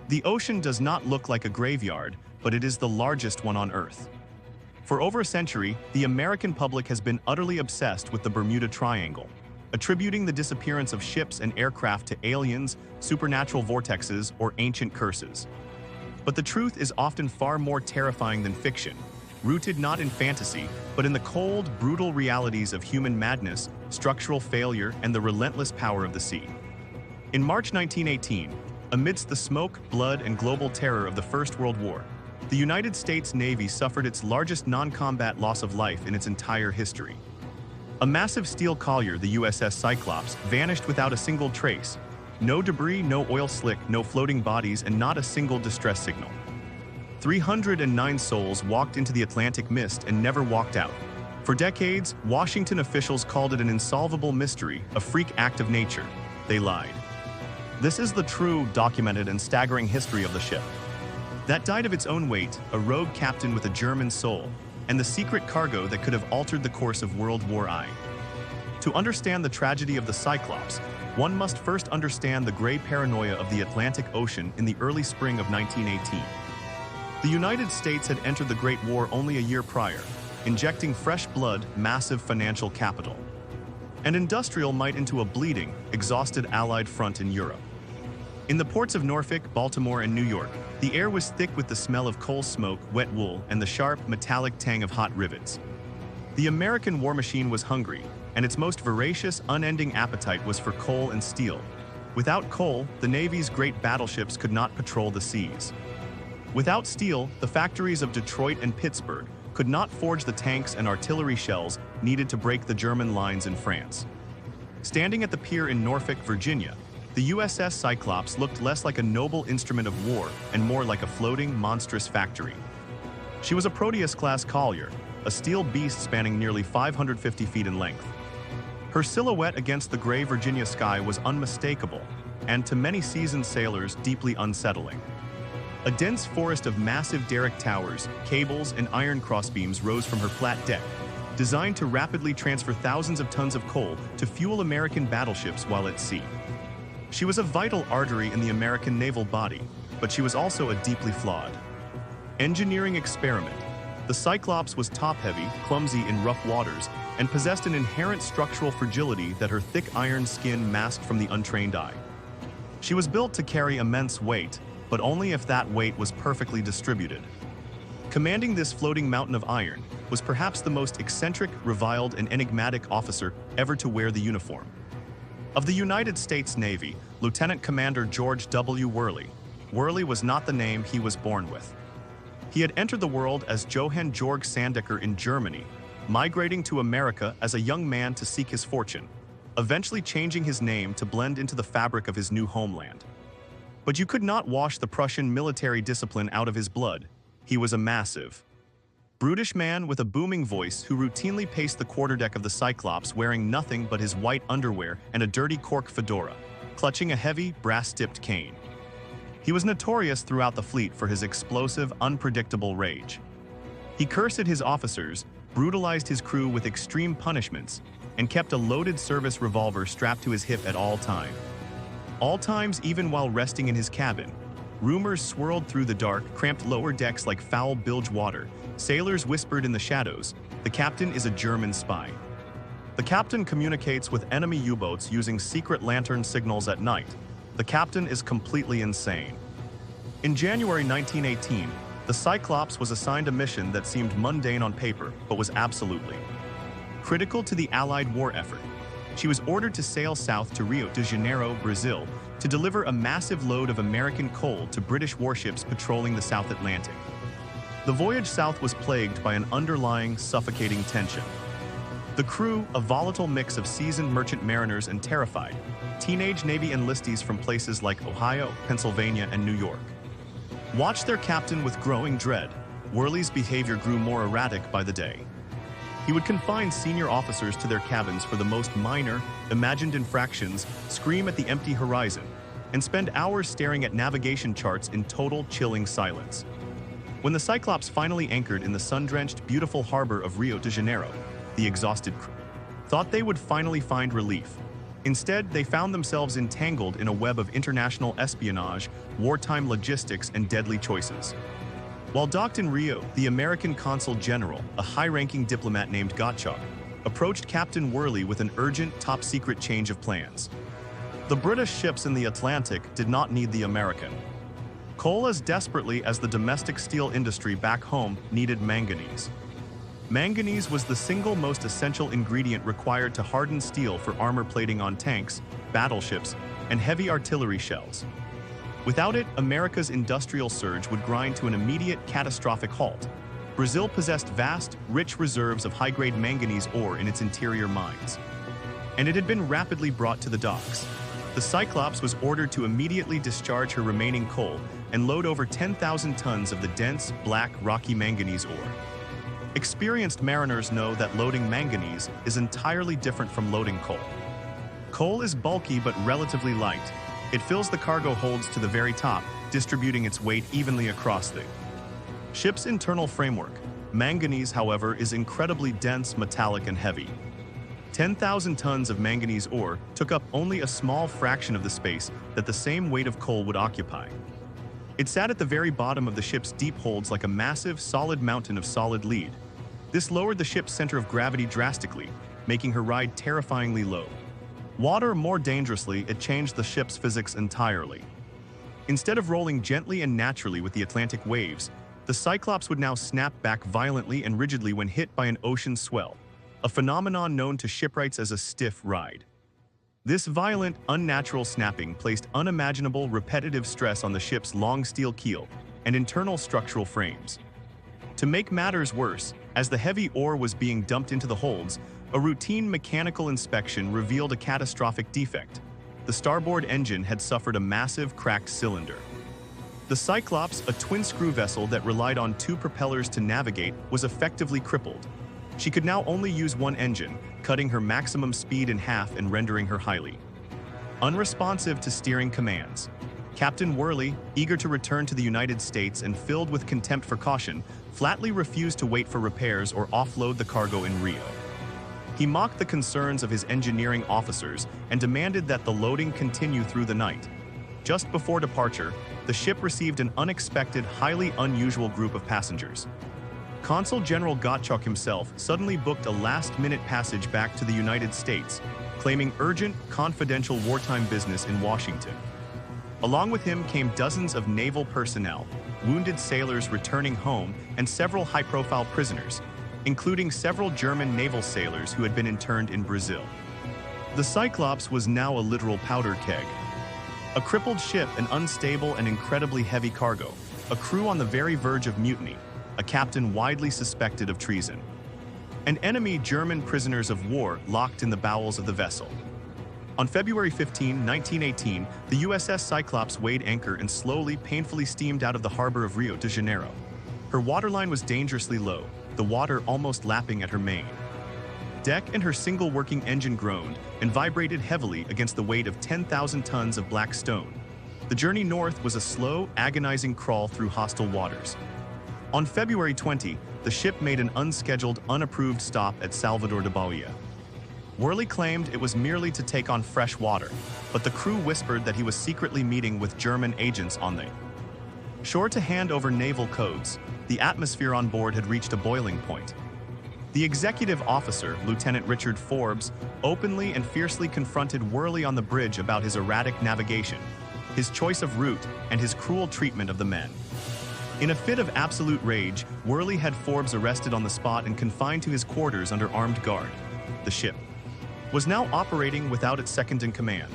The ocean does not look like a graveyard, but it is the largest one on Earth. For over a century, the American public has been utterly obsessed with the Bermuda Triangle, attributing the disappearance of ships and aircraft to aliens, supernatural vortexes, or ancient curses. But the truth is often far more terrifying than fiction, rooted not in fantasy, but in the cold, brutal realities of human madness, structural failure, and the relentless power of the sea. In March 1918, amidst the smoke, blood, and global terror of the First World War, the United States Navy suffered its largest non-combat loss of life in its entire history. A massive steel collier, the USS Cyclops, vanished without a single trace. No debris, no oil slick, no floating bodies, and not a single distress signal. 309 souls walked into the Atlantic mist and never walked out. For decades, Washington officials called it an insolvable mystery, a freak act of nature. They lied. This is the true, documented, and staggering history of the ship. That died of its own weight, a rogue captain with a German soul, and the secret cargo that could have altered the course of World War I. To understand the tragedy of the Cyclops, one must first understand the gray paranoia of the Atlantic Ocean in the early spring of 1918. The United States had entered the Great War only a year prior, injecting fresh blood, massive financial capital, and industrial might into a bleeding, exhausted Allied front in Europe. In the ports of Norfolk, Baltimore, and New York, the air was thick with the smell of coal smoke, wet wool, and the sharp, metallic tang of hot rivets. The American war machine was hungry, and its most voracious, unending appetite was for coal and steel. Without coal, the Navy's great battleships could not patrol the seas. Without steel, the factories of Detroit and Pittsburgh could not forge the tanks and artillery shells needed to break the German lines in France. Standing at the pier in Norfolk, Virginia, the USS Cyclops looked less like a noble instrument of war and more like a floating, monstrous factory. She was a Proteus-class collier, a steel beast spanning nearly 550 feet in length. Her silhouette against the gray Virginia sky was unmistakable, and to many seasoned sailors, deeply unsettling. A dense forest of massive derrick towers, cables, and iron crossbeams rose from her flat deck, designed to rapidly transfer thousands of tons of coal to fuel American battleships while at sea. She was a vital artery in the American naval body, but she was also a deeply flawed engineering experiment. The Cyclops was top-heavy, clumsy in rough waters, and possessed an inherent structural fragility that her thick iron skin masked from the untrained eye. She was built to carry immense weight, but only if that weight was perfectly distributed. Commanding this floating mountain of iron was perhaps the most eccentric, reviled, and enigmatic officer ever to wear the uniform. Of the United States Navy, Lieutenant Commander George W. Worley was not the name he was born with. He had entered the world as Johann Georg Sandecker in Germany, migrating to America as a young man to seek his fortune, eventually changing his name to blend into the fabric of his new homeland. But you could not wash the Prussian military discipline out of his blood. He was a massive, brutish man with a booming voice who routinely paced the quarterdeck of the Cyclops wearing nothing but his white underwear and a dirty cork fedora, clutching a heavy, brass-tipped cane. He was notorious throughout the fleet for his explosive, unpredictable rage. He cursed at his officers, brutalized his crew with extreme punishments, and kept a loaded service revolver strapped to his hip at all times, even while resting in his cabin. Rumors swirled through the dark, cramped lower decks like foul bilge water. Sailors whispered in the shadows, "The captain is a German spy." The captain communicates with enemy U-boats using secret lantern signals at night. The captain is completely insane. In January 1918, the Cyclops was assigned a mission that seemed mundane on paper, but was absolutely critical to the Allied war effort. She was ordered to sail south to Rio de Janeiro, Brazil, to deliver a massive load of American coal to British warships patrolling the South Atlantic. The voyage south was plagued by an underlying, suffocating tension. The crew, a volatile mix of seasoned merchant mariners and terrified teenage Navy enlistees from places like Ohio, Pennsylvania, and New York, watched their captain with growing dread. Worley's behavior grew more erratic by the day. He would confine senior officers to their cabins for the most minor, imagined infractions, scream at the empty horizon, and spend hours staring at navigation charts in total, chilling silence. When the Cyclops finally anchored in the sun-drenched, beautiful harbor of Rio de Janeiro, the exhausted crew thought they would finally find relief. Instead, they found themselves entangled in a web of international espionage, wartime logistics, and deadly choices. While docked in Rio, the American consul general, a high-ranking diplomat named Gottschalk, approached Captain Worley with an urgent, top-secret change of plans. The British ships in the Atlantic did not need the American coal as desperately as the domestic steel industry back home needed manganese. Manganese was the single most essential ingredient required to harden steel for armor plating on tanks, battleships, and heavy artillery shells. Without it, America's industrial surge would grind to an immediate, catastrophic halt. Brazil possessed vast, rich reserves of high-grade manganese ore in its interior mines, and it had been rapidly brought to the docks. The Cyclops was ordered to immediately discharge her remaining coal and load over 10,000 tons of the dense, black, rocky manganese ore. Experienced mariners know that loading manganese is entirely different from loading coal. Coal is bulky but relatively light. It fills the cargo holds to the very top, distributing its weight evenly across the ship's internal framework. Manganese, however, is incredibly dense, metallic, and heavy. 10,000 tons of manganese ore took up only a small fraction of the space that the same weight of coal would occupy. It sat at the very bottom of the ship's deep holds like a massive, solid mountain of solid lead. This lowered the ship's center of gravity drastically, making her ride terrifyingly low. Water more dangerously, it changed the ship's physics entirely. Instead of rolling gently and naturally with the Atlantic waves, the Cyclops would now snap back violently and rigidly when hit by an ocean swell, a phenomenon known to shipwrights as a stiff ride. This violent, unnatural snapping placed unimaginable repetitive stress on the ship's long steel keel and internal structural frames. To make matters worse, as the heavy ore was being dumped into the holds, a routine mechanical inspection revealed a catastrophic defect. The starboard engine had suffered a massive cracked cylinder. The Cyclops, a twin-screw vessel that relied on two propellers to navigate, was effectively crippled. She could now only use one engine, cutting her maximum speed in half and rendering her highly unresponsive to steering commands. Captain Worley, eager to return to the United States and filled with contempt for caution, flatly refused to wait for repairs or offload the cargo in Rio. He mocked the concerns of his engineering officers and demanded that the loading continue through the night. Just before departure, the ship received an unexpected, highly unusual group of passengers. Consul General Gottschalk himself suddenly booked a last-minute passage back to the United States, claiming urgent, confidential wartime business in Washington. Along with him came dozens of naval personnel, wounded sailors returning home, and several high-profile prisoners, including several German naval sailors who had been interned in Brazil. The Cyclops was now a literal powder keg. A crippled ship, an unstable and incredibly heavy cargo, a crew on the very verge of mutiny, a captain widely suspected of treason, and enemy German prisoners of war locked in the bowels of the vessel. On February 15, 1918, the USS Cyclops weighed anchor and slowly, painfully steamed out of the harbor of Rio de Janeiro. Her waterline was dangerously low, the water almost lapping at her main deck, and her single working engine groaned and vibrated heavily against the weight of 10,000 tons of black stone. The journey north was a slow, agonizing crawl through hostile waters. On February 20, the ship made an unscheduled, unapproved stop at Salvador de Bahia. Worley claimed it was merely to take on fresh water, but the crew whispered that he was secretly meeting with German agents on the shore to hand over naval codes. The atmosphere on board had reached a boiling point. The executive officer, Lieutenant Richard Forbes, openly and fiercely confronted Worley on the bridge about his erratic navigation, his choice of route, and his cruel treatment of the men. In a fit of absolute rage, Worley had Forbes arrested on the spot and confined to his quarters under armed guard. The ship was now operating without its second-in-command,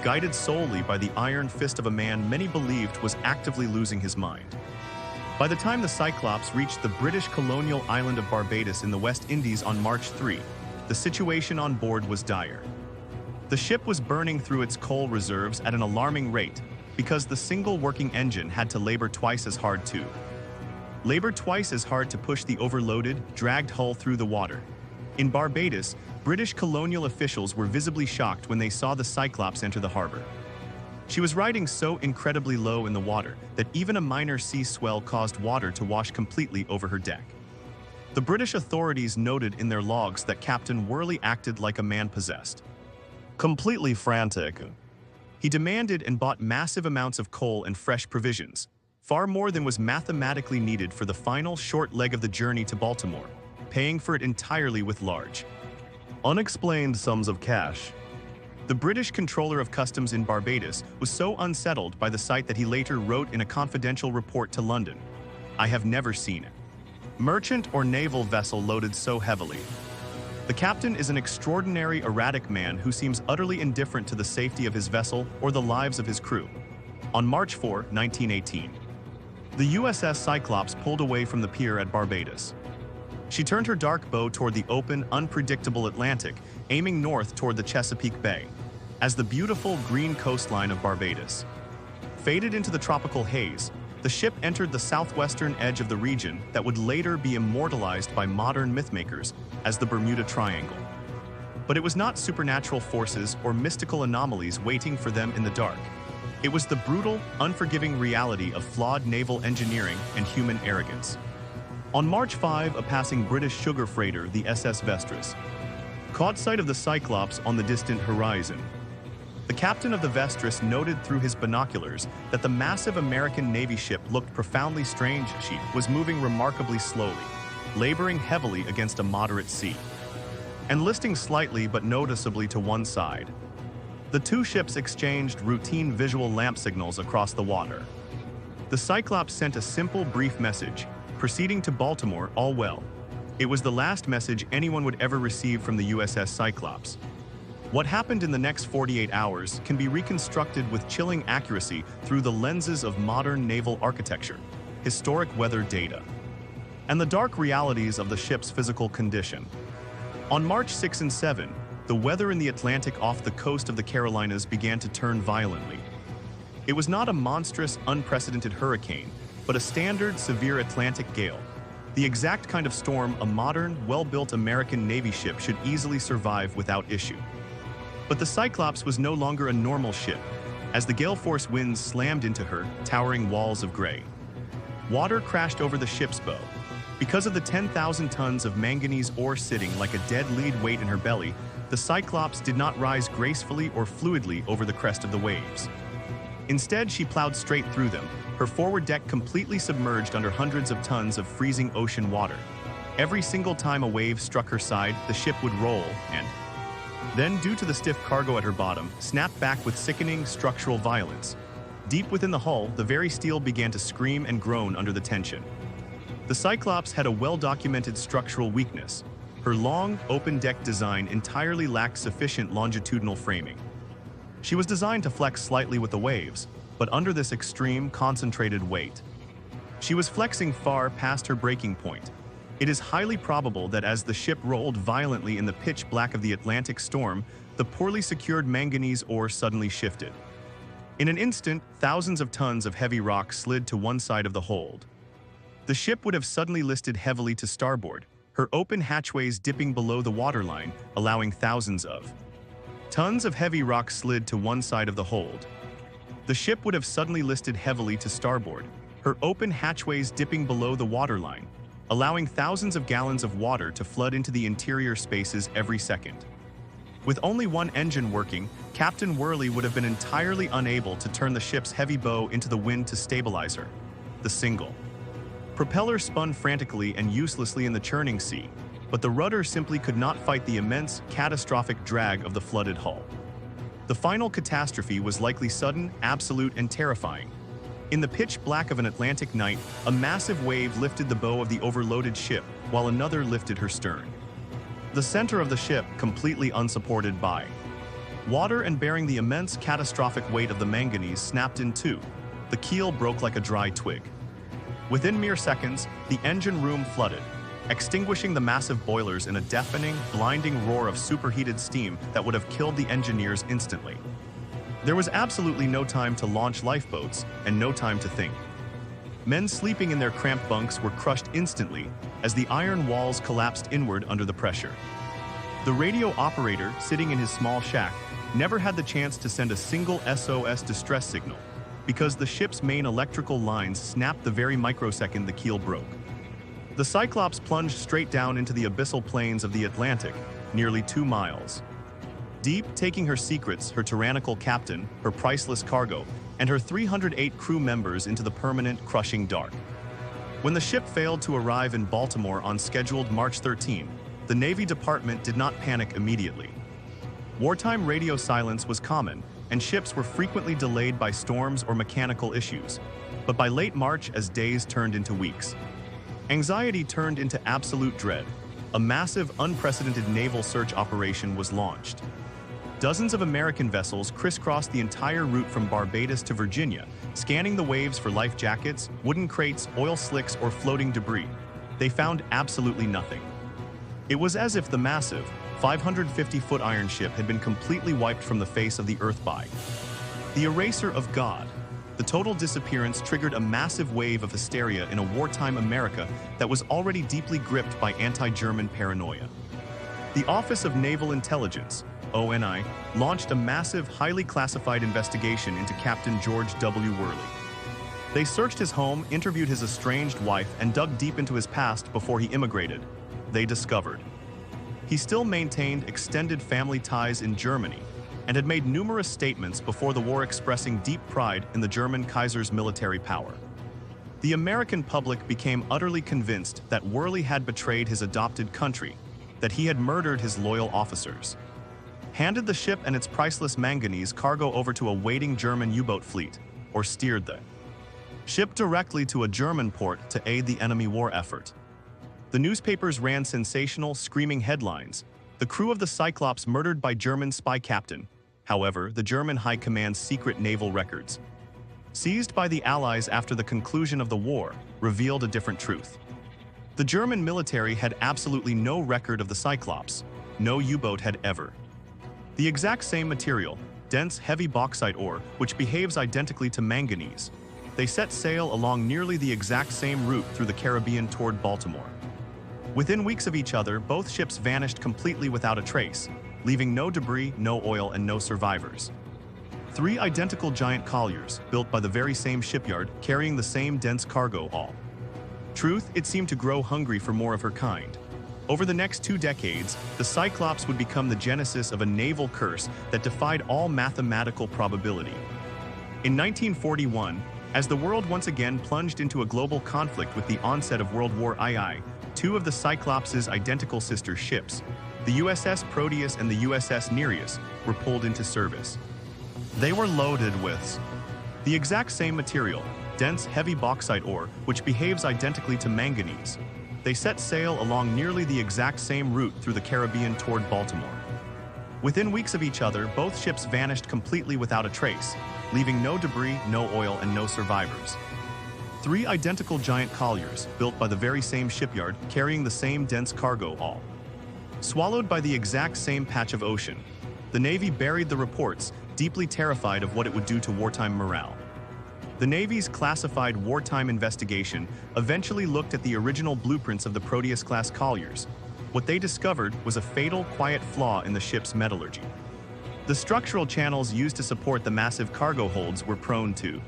guided solely by the iron fist of a man many believed was actively losing his mind. By the time the Cyclops reached the British colonial island of Barbados in the West Indies on March 3, the situation on board was dire. The ship was burning through its coal reserves at an alarming rate, because the single working engine had to labor twice as hard to push the overloaded, dragged hull through the water. In Barbados, British colonial officials were visibly shocked when they saw the Cyclops enter the harbor. She was riding so incredibly low in the water that even a minor sea swell caused water to wash completely over her deck. The British authorities noted in their logs that Captain Worley acted like a man possessed. Completely frantic, he demanded and bought massive amounts of coal and fresh provisions, far more than was mathematically needed for the final short leg of the journey to Baltimore, paying for it entirely with large, unexplained sums of cash. The British controller of customs in Barbados was so unsettled by the sight that he later wrote in a confidential report to London, "I have never seen it. Merchant or naval vessel loaded so heavily." The captain is an extraordinary erratic man who seems utterly indifferent to the safety of his vessel or the lives of his crew. On March 4, 1918, the USS Cyclops pulled away from the pier at Barbados. She turned her dark bow toward the open, unpredictable Atlantic, aiming north toward the Chesapeake Bay, as the beautiful green coastline of Barbados faded into the tropical haze. The ship entered the southwestern edge of the region that would later be immortalized by modern mythmakers as the Bermuda Triangle. But it was not supernatural forces or mystical anomalies waiting for them in the dark. It was the brutal, unforgiving reality of flawed naval engineering and human arrogance. On March 5, a passing British sugar freighter, the SS Vestris, caught sight of the Cyclops on the distant horizon. The captain of the Vestris noted through his binoculars that the massive American Navy ship looked profoundly strange. She was moving remarkably slowly, laboring heavily against a moderate sea, and listing slightly but noticeably to one side. The two ships exchanged routine visual lamp signals across the water. The Cyclops sent a simple, brief message, proceeding to Baltimore, all well. It was the last message anyone would ever receive from the USS Cyclops. What happened in the next 48 hours can be reconstructed with chilling accuracy through the lenses of modern naval architecture, historic weather data, and the dark realities of the ship's physical condition. On March 6 and 7, the weather in the Atlantic off the coast of the Carolinas began to turn violently. It was not a monstrous, unprecedented hurricane, but a standard, severe Atlantic gale, the exact kind of storm a modern, well-built American Navy ship should easily survive without issue. But the Cyclops was no longer a normal ship, as the gale-force winds slammed into her, towering walls of gray. Water crashed over the ship's bow. Because of the 10,000 tons of manganese ore sitting like a dead lead weight in her belly, the Cyclops did not rise gracefully or fluidly over the crest of the waves. Instead, she plowed straight through them, her forward deck completely submerged under hundreds of tons of freezing ocean water. Every single time a wave struck her side, the ship would roll and then, due to the stiff cargo at her bottom, snapped back with sickening structural violence. Deep within the hull, the very steel began to scream and groan under the tension. The Cyclops had a well-documented structural weakness. Her long, open-deck design entirely lacked sufficient longitudinal framing. She was designed to flex slightly with the waves, but under this extreme, concentrated weight, she was flexing far past her breaking point. It is highly probable that as the ship rolled violently in the pitch black of the Atlantic storm, the poorly secured manganese ore suddenly shifted. In an instant, thousands of tons of heavy rock slid to one side of the hold. The ship would have suddenly listed heavily to starboard, her open hatchways dipping below the waterline, allowing thousands of tons of heavy rock slid to one side of the hold. The ship would have suddenly listed heavily to starboard, her open hatchways dipping below the waterline, allowing thousands of gallons of water to flood into the interior spaces every second. With only one engine working, Captain Worley would have been entirely unable to turn the ship's heavy bow into the wind to stabilize her. The single propeller spun frantically and uselessly in the churning sea, but the rudder simply could not fight the immense, catastrophic drag of the flooded hull. The final catastrophe was likely sudden, absolute, and terrifying. In the pitch black of an Atlantic night, a massive wave lifted the bow of the overloaded ship, while another lifted her stern. The center of the ship, completely unsupported by water and bearing the immense catastrophic weight of the manganese, snapped in two. The keel broke like a dry twig. Within mere seconds, the engine room flooded, extinguishing the massive boilers in a deafening, blinding roar of superheated steam that would have killed the engineers instantly. There was absolutely no time to launch lifeboats and no time to think. Men sleeping in their cramped bunks were crushed instantly as the iron walls collapsed inward under the pressure. The radio operator, sitting in his small shack, never had the chance to send a single SOS distress signal because the ship's main electrical lines snapped the very microsecond the keel broke. The Cyclops plunged straight down into the abyssal plains of the Atlantic, nearly 2 miles. deep, taking her secrets, her tyrannical captain, her priceless cargo, and her 308 crew members into the permanent, crushing dark. When the ship failed to arrive in Baltimore on scheduled March 13, the Navy Department did not panic immediately. Wartime radio silence was common, and ships were frequently delayed by storms or mechanical issues. But by late March, as days turned into weeks, anxiety turned into absolute dread. A massive, unprecedented naval search operation was launched. Dozens of American vessels crisscrossed the entire route from Barbados to Virginia, scanning the waves for life jackets, wooden crates, oil slicks, or floating debris. They found absolutely nothing. It was as if the massive, 550-foot iron ship had been completely wiped from the face of the earth by the eraser of God. The total disappearance triggered a massive wave of hysteria in a wartime America that was already deeply gripped by anti-German paranoia. The Office of Naval Intelligence, ONI, launched a massive, highly classified investigation into Captain George W. Worley. They searched his home, interviewed his estranged wife, and dug deep into his past before he immigrated. They discovered he still maintained extended family ties in Germany and had made numerous statements before the war expressing deep pride in the German Kaiser's military power. The American public became utterly convinced that Worley had betrayed his adopted country, that he had murdered his loyal officers, handed the ship and its priceless manganese cargo over to a waiting German U-boat fleet, or steered the ship directly to a German port to aid the enemy war effort. The newspapers ran sensational, screaming headlines: "The crew of the Cyclops murdered by German spy captain." However, the German High Command's secret naval records, seized by the Allies after the conclusion of the war, revealed a different truth. The German military had absolutely no record of the Cyclops. No U-boat had ever. The exact same material, dense, heavy bauxite ore, which behaves identically to manganese. They set sail along nearly the exact same route through the Caribbean toward Baltimore. Within weeks of each other, both ships vanished completely without a trace, leaving no debris, no oil, and no survivors. 3 identical giant colliers, built by the very same shipyard, carrying the same dense cargo, all. Truth, it seemed to grow hungry for more of her kind. Over the next 2 decades, the Cyclops would become the genesis of a naval curse that defied all mathematical probability. In 1941, as the world once again plunged into a global conflict with the onset of World War II, 2 of the Cyclops' identical sister ships, the USS Proteus and the USS Nereus, were pulled into service. They were loaded with the exact same material, dense, heavy bauxite ore, which behaves identically to manganese. They set sail along nearly the exact same route through the Caribbean toward Baltimore. Within weeks of each other, both ships vanished completely without a trace, leaving no debris, no oil, and no survivors. 3 identical giant colliers, built by the very same shipyard, carrying the same dense cargo, all swallowed by the exact same patch of ocean. The Navy buried the reports, deeply terrified of what it would do to wartime morale. The Navy's classified wartime investigation eventually looked at the original blueprints of the Proteus-class colliers. What they discovered was a fatal, quiet flaw in the ship's metallurgy. The structural channels used to support the massive cargo holds were prone to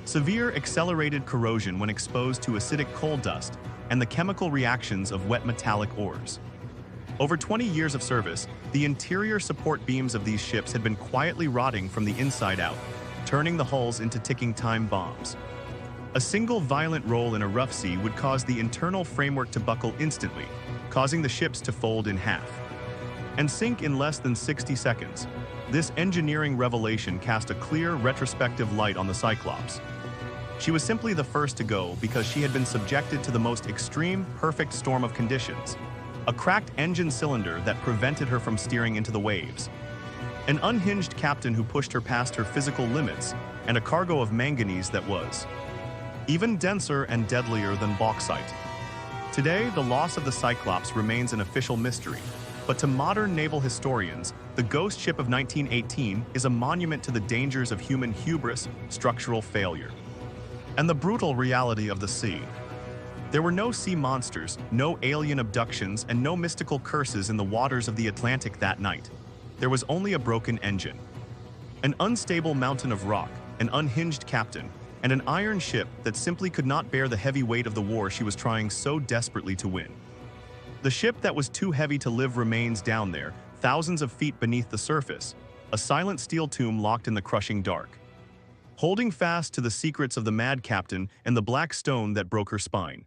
severe accelerated corrosion when exposed to acidic coal dust and the chemical reactions of wet metallic ores. Over 20 years of service, the interior support beams of these ships had been quietly rotting from the inside out, turning the hulls into ticking time bombs. A single violent roll in a rough sea would cause the internal framework to buckle instantly, causing the ships to fold in half and sink in less than 60 seconds. This engineering revelation cast a clear, retrospective light on the Cyclops. She was simply the first to go because she had been subjected to the most extreme, perfect storm of conditions. A cracked engine cylinder that prevented her from steering into the waves, an unhinged captain who pushed her past her physical limits, and a cargo of manganese that was even denser and deadlier than bauxite. Today, the loss of the Cyclops remains an official mystery, but to modern naval historians, the ghost ship of 1918 is a monument to the dangers of human hubris, structural failure, and the brutal reality of the sea. There were no sea monsters, no alien abductions, and no mystical curses in the waters of the Atlantic that night. There was only a broken engine, an unstable mountain of rock, an unhinged captain, and an iron ship that simply could not bear the heavy weight of the war she was trying so desperately to win. The ship that was too heavy to live remains down there, thousands of feet beneath the surface, a silent steel tomb locked in the crushing dark. Holding fast to the secrets of the mad captain and the black stone that broke her spine.